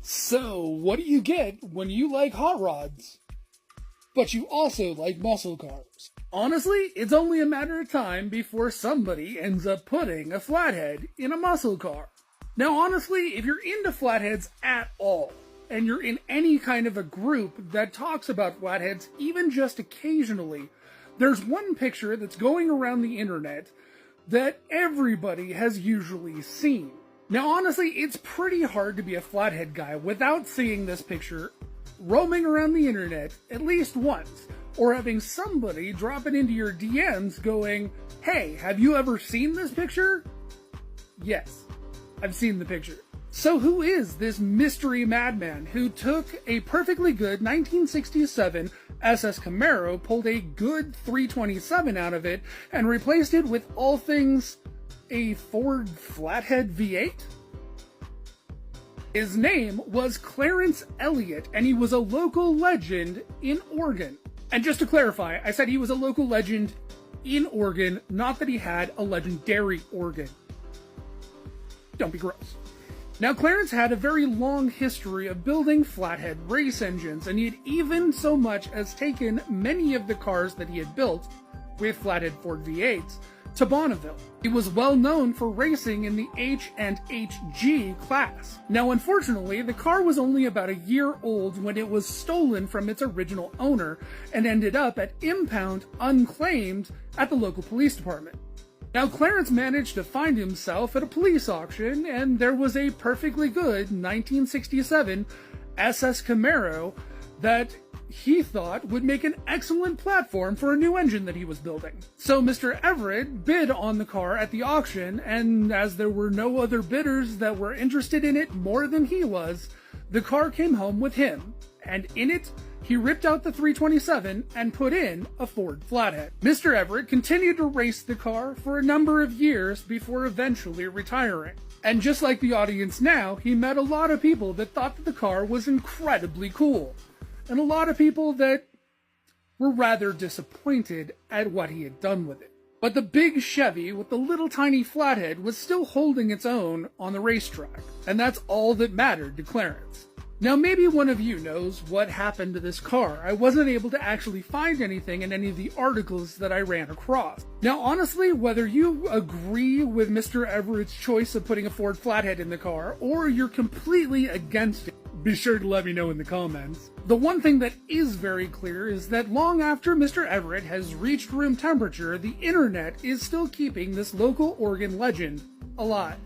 So, what do you get when you like hot rods, but you also like muscle cars? Honestly, it's only a matter of time before somebody ends up putting a flathead in a muscle car. Now, honestly, if you're into flatheads at all, and you're in any kind of a group that talks about flatheads, even just occasionally, there's one picture that's going around the internet that everybody has usually seen. Now, honestly, it's pretty hard to be a flathead guy without seeing this picture roaming around the internet at least once, or having somebody drop it into your DMs going, "Hey, have you ever seen this picture?" Yes, I've seen the picture. So who is this mystery madman who took a perfectly good 1967 SS Camaro, pulled a good 327 out of it, and replaced it with all things a Ford Flathead V8? His name was Clarence Elliott, and he was a local legend in Oregon. And just to clarify, I said he was a local legend in Oregon, not that he had a legendary organ. Don't be gross. Now, Clarence had a very long history of building flathead race engines, and he had even so much as taken many of the cars that he had built with flathead Ford V8s to Bonneville. He was well known for racing in the H and HG class. Now, unfortunately, the car was only about a year old when it was stolen from its original owner and ended up at impound unclaimed at the local police department. Now, Clarence managed to find himself at a police auction, and there was a perfectly good 1967 SS Camaro that he thought would make an excellent platform for a new engine that he was building. So Mr. Everett bid on the car at the auction, and as there were no other bidders that were interested in it more than he was, the car came home with him, and in it, he ripped out the 327 and put in a Ford Flathead. Mr. Everett continued to race the car for a number of years before eventually retiring. And just like the audience now, he met a lot of people that thought that the car was incredibly cool, and a lot of people that were rather disappointed at what he had done with it. But the big Chevy with the little tiny flathead was still holding its own on the racetrack, and that's all that mattered to Clarence. Now, maybe one of you knows what happened to this car. I wasn't able to actually find anything in any of the articles that I ran across. Now, honestly, whether you agree with Mr. Everett's choice of putting a Ford Flathead in the car, or you're completely against it, be sure to let me know in the comments. The one thing that is very clear is that long after Mr. Everett has reached room temperature, the internet is still keeping this local Oregon legend alive.